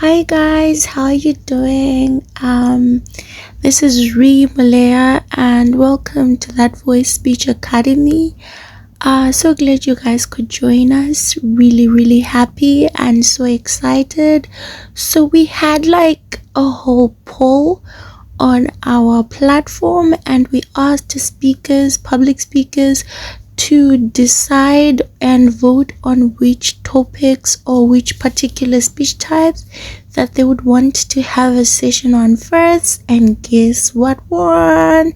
Hi guys, how are you doing? This is Ree Muleya and welcome to That Voice Speech Academy. So glad you guys could join us. Really happy and so excited. So we had like a whole poll on our platform and we asked speakers, public speakers, to decide and vote on which topics or which particular speech types that they would want to have a session on first. And guess what won?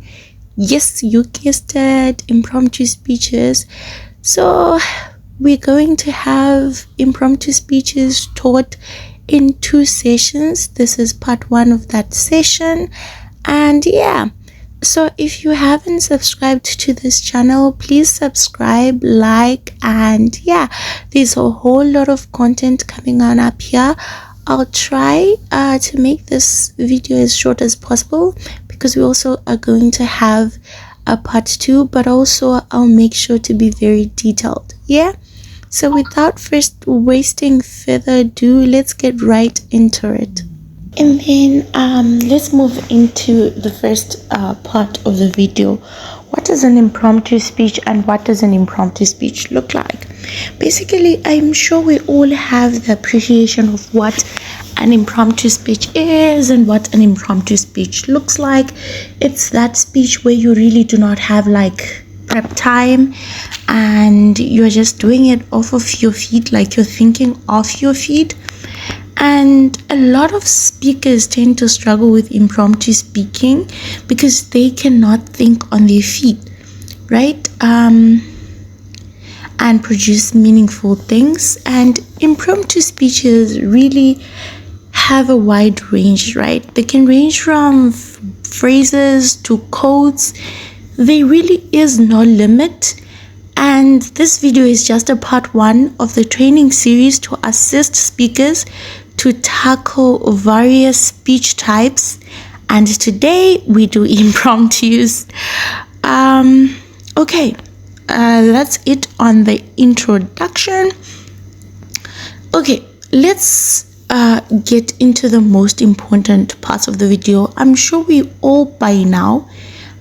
Yes, you guessed it, impromptu speeches. So we're going to have impromptu speeches taught in 2 sessions. This is part 1 of that session. And yeah, so if you haven't subscribed to this channel, please subscribe, like, and yeah, there's a whole lot of content coming on up here. I'll try to make this video as short as possible because we also are going to have a part 2, but also I'll make sure to be very detailed. Yeah, so without first wasting further ado, let's get right into it. And then let's move into the first part of the video. What is an impromptu speech and what does an impromptu speech look like? Basically, I'm sure we all have the appreciation of what an impromptu speech is and what an impromptu speech looks like. It's that speech where you really do not have like prep time and you're just doing it off of your feet, like you're thinking off your feet. And a lot of speakers tend to struggle with impromptu speaking because they cannot think on their feet, right? And produce meaningful things. And impromptu speeches really have a wide range, right? They can range from phrases to quotes. There really is no limit. And this video is just a part 1 of the training series to assist speakers to tackle various speech types. And today we do impromptus. Okay, that's it on the introduction. Okay, let's get into the most important parts of the video. I'm sure we all by now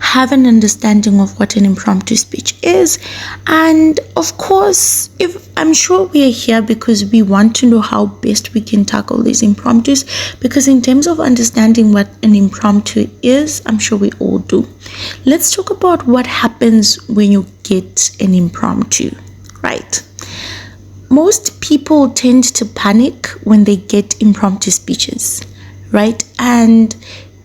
have an understanding of what an impromptu speech is, and of course, if I'm sure we are here because we want to know how best we can tackle these impromptus, because in terms of understanding what an impromptu is, I'm sure we all do. Let's talk about what happens when you get an impromptu, right? Most people tend to panic when they get impromptu speeches, right? And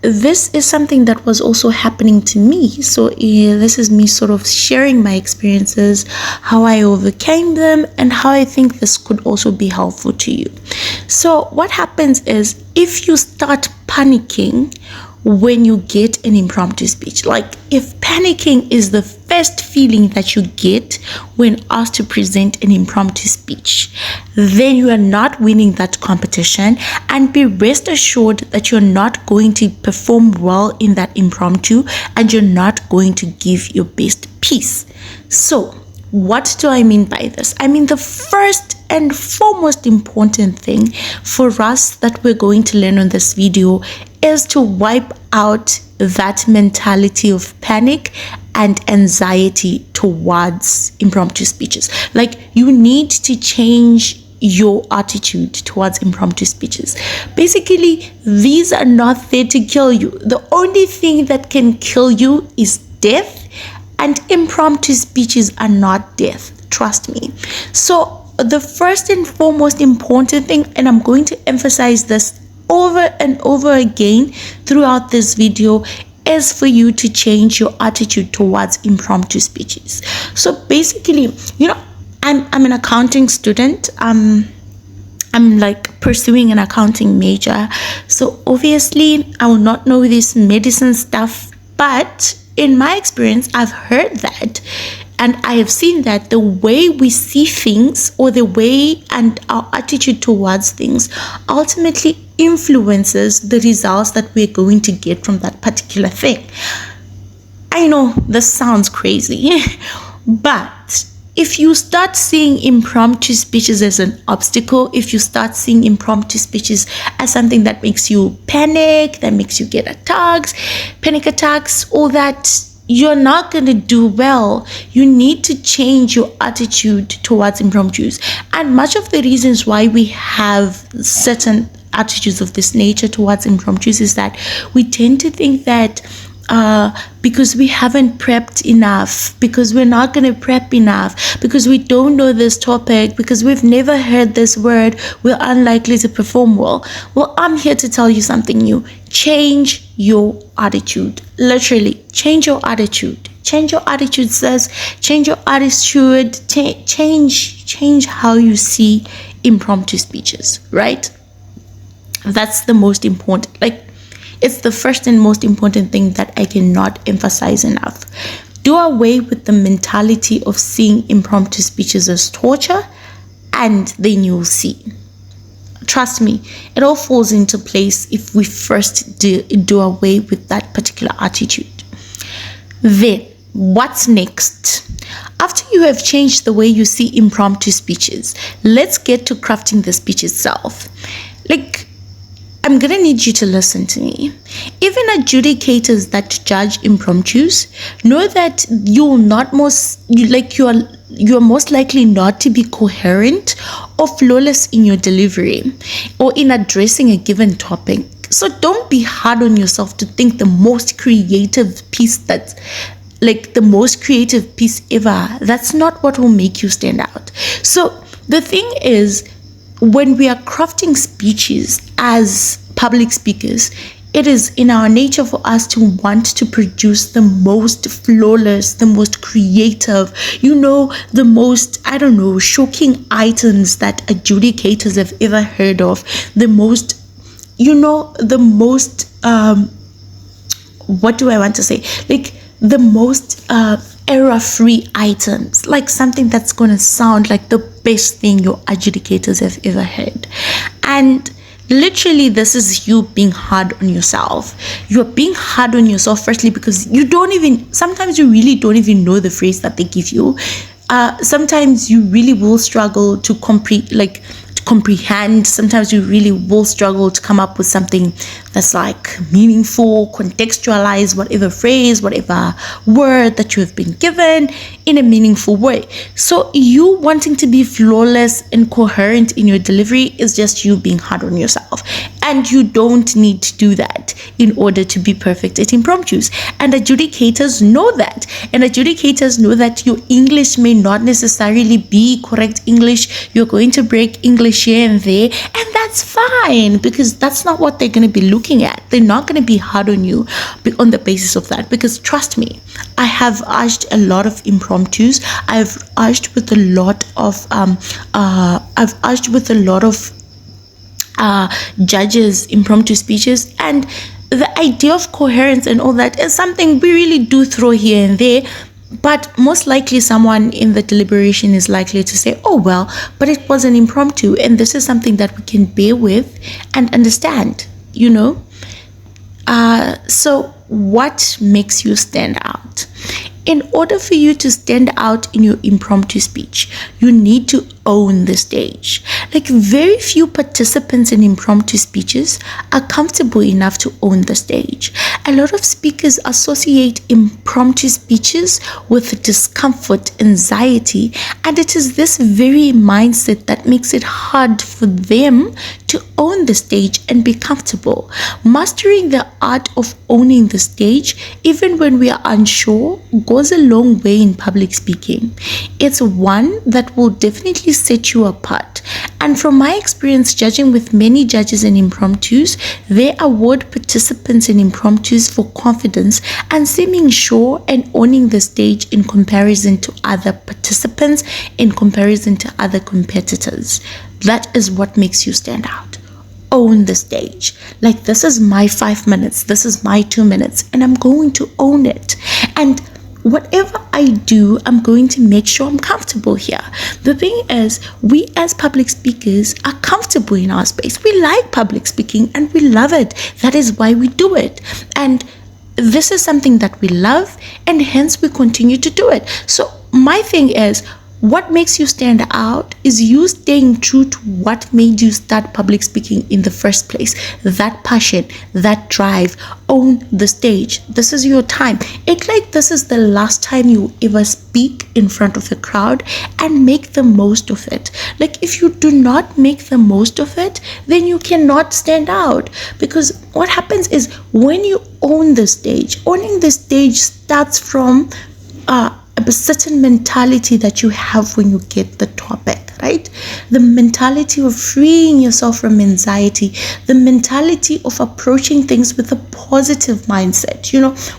this is something that was also happening to me. So this is me sort of sharing my experiences, how I overcame them, and how I think this could also be helpful to you. So what happens is if you start panicking when you get an impromptu speech, like if panicking is the first feeling that you get when asked to present an impromptu speech, then you are not winning that competition, and be rest assured that you're not going to perform well in that impromptu and you're not going to give your best piece. So what do I mean by this? I mean the first and foremost important thing for us that we're going to learn on this video is to wipe out that mentality of panic and anxiety towards impromptu speeches. Like, you need to change your attitude towards impromptu speeches. Basically, these are not there to kill you. The only thing that can kill you is death, and impromptu speeches are not death. Trust me. So the first and foremost important thing, and I'm going to emphasize this over and over again throughout this video, is for you to change your attitude towards impromptu speeches. So basically, you know, I'm an accounting student. I'm like pursuing an accounting major. So obviously I will not know this medicine stuff, but in my experience, I've heard that and I have seen that the way we see things, or the way and our attitude towards things, ultimately influences the results that we're going to get from that particular thing. I know this sounds crazy, but if you start seeing impromptu speeches as an obstacle, if you start seeing impromptu speeches as something that makes you panic, that makes you get attacks, panic attacks, all that, you're not going to do well. You need to change your attitude towards impromptus. And much of the reasons why we have certain attitudes of this nature towards impromptus is that we tend to think that because we haven't prepped enough, because we're not going to prep enough, because we don't know this topic, because we've never heard this word, we're unlikely to perform well. Well, I'm here to tell you something new. Change your attitude. Literally, change your attitude. Change your attitude, sis. Change your attitude. Change how you see impromptu speeches, right? That's the most important. Like, it's the first and most important thing that I cannot emphasize enough. Do away with the mentality of seeing impromptu speeches as torture, and then you'll see. Trust me, it all falls into place if we first do away with that particular attitude. Then, what's next? After you have changed the way you see impromptu speeches, let's get to crafting the speech itself. Like, I'm going to need you to listen to me. Even adjudicators that judge impromptus know that you're most likely not to be coherent or flawless in your delivery or in addressing a given topic. So don't be hard on yourself to think the most creative piece ever. That's not what will make you stand out. So the thing is, when we are crafting speeches as public speakers, it is in our nature for us to want to produce the most flawless, the most creative, the most, shocking items that adjudicators have ever heard of, the most, what do I want to say? Like, the most error-free items, like something that's going to sound like the best thing your adjudicators have ever heard. And literally, this is you being hard on yourself. You're being hard on yourself firstly because sometimes you really don't even know the phrase that they give you. Sometimes you really will struggle to comprehend. Sometimes you really will struggle to come up with something that's like meaningful, contextualize whatever phrase, whatever word that you have been given in a meaningful way. So you wanting to be flawless and coherent in your delivery is just you being hard on yourself. And you don't need to do that in order to be perfect at impromptus. And adjudicators know that. And adjudicators know that your English may not necessarily be correct English. You're going to break English here and there. And that's fine, because that's not what they're going to be looking at. They're not going to be hard on you on the basis of that. Because trust me, I have urged a lot of impromptus. I've urged with a lot of judges impromptu speeches, and the idea of coherence and all that is something we really do throw here and there. But most likely someone in the deliberation is likely to say, oh well, but it was an impromptu, and this is something that we can bear with and understand, so what makes you stand out? In order for you to stand out in your impromptu speech, you need to own the stage. Like, very few participants in impromptu speeches are comfortable enough to own the stage. A lot of speakers associate impromptu speeches with discomfort, anxiety, and it is this very mindset that makes it hard for them to own the stage and be comfortable. Mastering the art of owning the stage, even when we are unsure, goes a long way in public speaking. It's one that will definitely set you apart. And from my experience judging with many judges in impromptus, they award participants in impromptus for confidence and seeming sure and owning the stage in comparison to other participants, in comparison to other competitors. That is what makes you stand out. Own the stage. Like, this is my 5 minutes, this is my 2 minutes, and I'm going to own it. And whatever I do, I'm going to make sure I'm comfortable here. The thing is, we as public speakers are comfortable in our space. We like public speaking and we love it. That is why we do it. And this is something that we love, and hence we continue to do it. So my thing is, what makes you stand out is you staying true to what made you start public speaking in the first place. That passion, that drive. Own the stage. This is your time. Act like this is the last time you ever speak in front of a crowd, and make the most of it. Like, if you do not make the most of it, then you cannot stand out. Because what happens is, when you own the stage, owning the stage starts from a certain mentality that you have when you get the topic, right? The mentality of freeing yourself from anxiety, the mentality of approaching things with a positive mindset,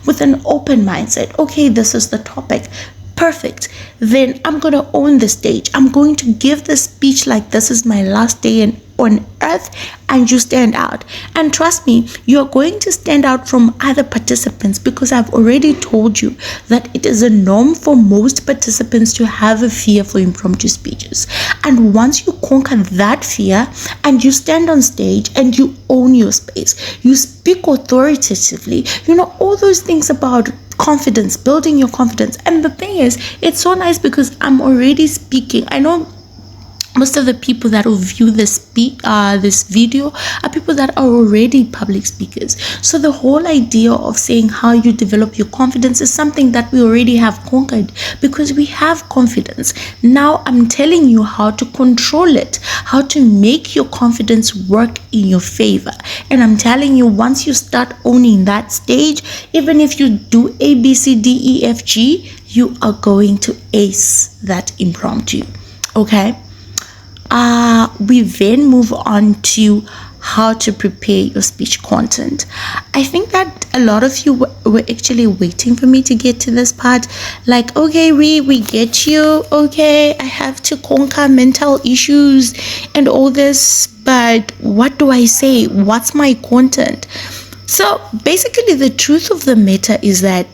with an open mindset. Okay, this is the topic. Perfect. Then I'm going to own the stage. I'm going to give the speech like this is my last day on earth, and you stand out. And trust me, you're going to stand out from other participants, because I've already told you that it is a norm for most participants to have a fear for impromptu speeches. And once you conquer that fear and you stand on stage and you own your space, you speak authoritatively, all those things about confidence, building your confidence. And the thing is, it's so nice because I'm already speaking. I know most of the people that will view this video are people that are already public speakers. So the whole idea of saying how you develop your confidence is something that we already have conquered, because we have confidence. Now I'm telling you how to control it, how to make your confidence work in your favor. And I'm telling you, once you start owning that stage, even if you do A, B, C, D, E, F, G, you are going to ace that impromptu. Okay? We then move on to how to prepare your speech content. I think that a lot of you were actually waiting for me to get to this part. Like, okay, Ree, we get you. Okay, I have to conquer mental issues and all this, but what do I say? What's my content? So basically, the truth of the matter is that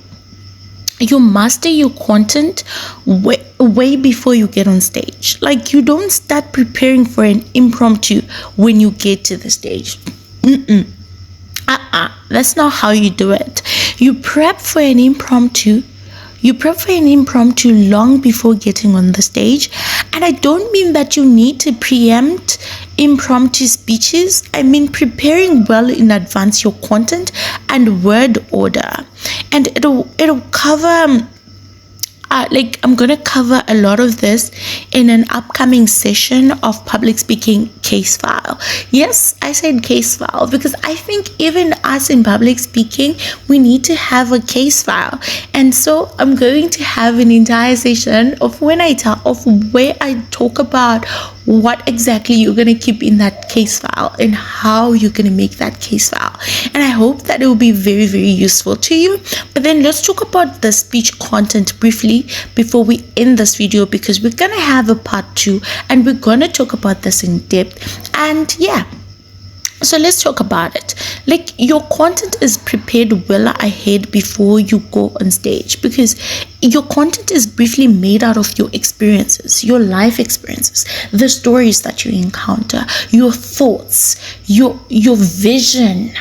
you master your content way before you get on stage. Like, you don't start preparing for an impromptu when you get to the stage. That's not how you do it. You prep for an impromptu. Long before getting on the stage. And I don't mean that you need to preempt impromptu speeches. I mean preparing well in advance your content and word order. And it'll cover I'm gonna cover a lot of this in an upcoming session of public speaking case file. Yes, I said case file because I think even us in public speaking, we need to have a case file. And so I'm going to have an entire session of where I talk about what exactly you're going to keep in that case file and how you're going to make that case file. And I hope that it will be very, very useful to you. But then let's talk about the speech content briefly before we end this video, because we're going to have a part 2 and we're going to talk about this in depth. And yeah, so let's talk about it. Like, your content is prepared well ahead before you go on stage, because your content is briefly made out of your experiences, your life experiences, the stories that you encounter, your thoughts, your vision,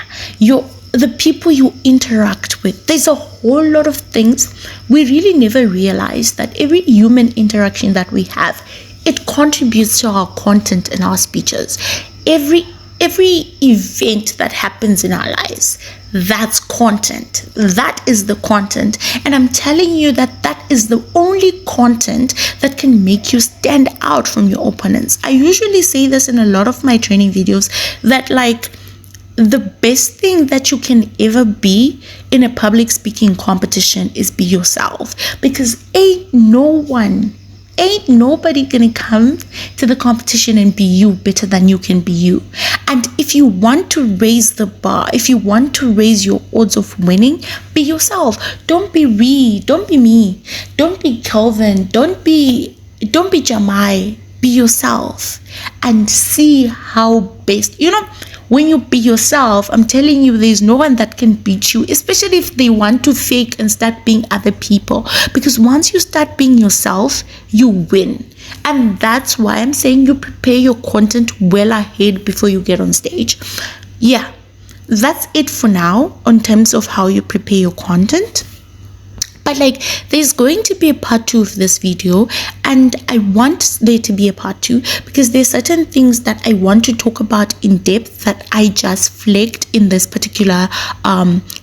the people you interact with. There's a whole lot of things we really never realize that every human interaction that we have, it contributes to our content and our speeches. Every event that happens in our lives, that's content. That is the content. And I'm telling you that is the only content that can make you stand out from your opponents. I usually say this in a lot of my training videos, that like the best thing that you can ever be in a public speaking competition is be yourself, because ain't nobody gonna come to the competition and be you better than you can be you. And if you want to raise the bar, if you want to raise your odds of winning, be yourself. Don't be Ree, don't be me, don't be Kelvin, don't be Jamai. Be yourself and see how best, when you be yourself, I'm telling you, there's no one that can beat you, especially if they want to fake and start being other people. Because once you start being yourself, you win. And that's why I'm saying you prepare your content well ahead before you get on stage. Yeah, that's it for now in terms of how you prepare your content. But like, there's going to be a part 2 of this video, and I want there to be a part 2 because there's certain things that I want to talk about in depth that I just flagged in this particular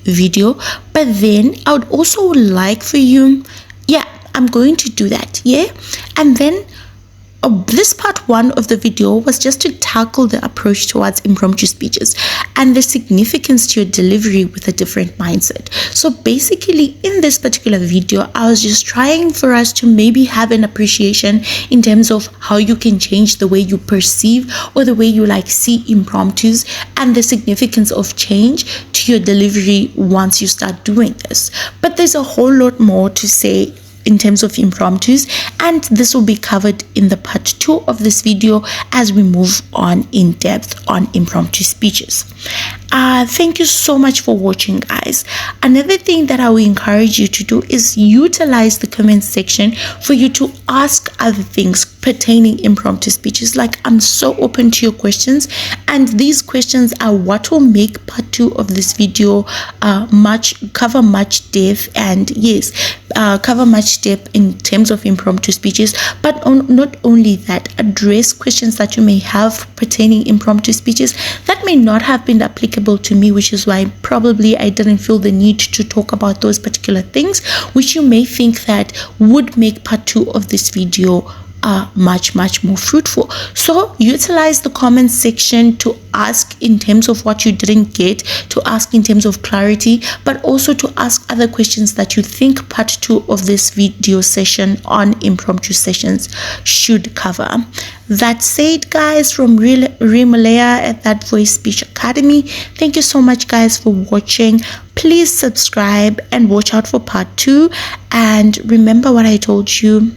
video. But then I would also like for you, yeah, I'm going to do that, yeah. And then this part 1 of the video was just to tackle the approach towards impromptu speeches and the significance to your delivery with a different mindset. So basically, in this particular video, I was just trying for us to maybe have an appreciation in terms of how you can change the way you perceive or the way you like see impromptus, and the significance of change to your delivery once you start doing this. But there's a whole lot more to say in terms of impromptus, and this will be covered in the part 2 of this video as we move on in depth on impromptu speeches. Thank you so much for watching, guys. Another thing that I will encourage you to do is utilize the comment section for you to ask other things pertaining impromptu speeches. Like, I'm so open to your questions, and these questions are what will make part 2 of this video cover much depth, and yes, cover much depth in terms of impromptu speeches. But not only that, address questions that you may have pertaining impromptu speeches that may not have been applicable to me, which is why probably I didn't feel the need to talk about those particular things, which you may think that would make part 2 of this video much more fruitful. So utilize the comment section to ask in terms of what you didn't get, to ask in terms of clarity, but also to ask other questions that you think part 2 of this video session on impromptu sessions should cover. That said, guys, from Ree Muleya at That Voice Speech Academy, thank you so much, guys, for watching. Please subscribe and watch out for part 2, and remember what I told you.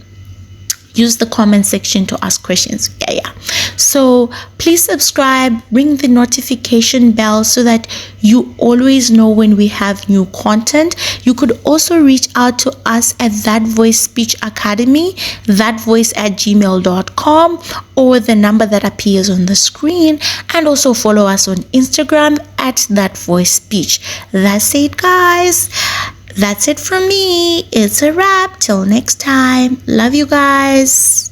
Use the comment section to ask questions. Yeah. So please subscribe, ring the notification bell so that you always know when we have new content. You could also reach out to us at That Voice Speech Academy, thatvoice@gmail.com, or the number that appears on the screen, and also follow us on Instagram at That Voice Speech. That's it, guys. That's it from me. It's a wrap. Till next time. Love you guys.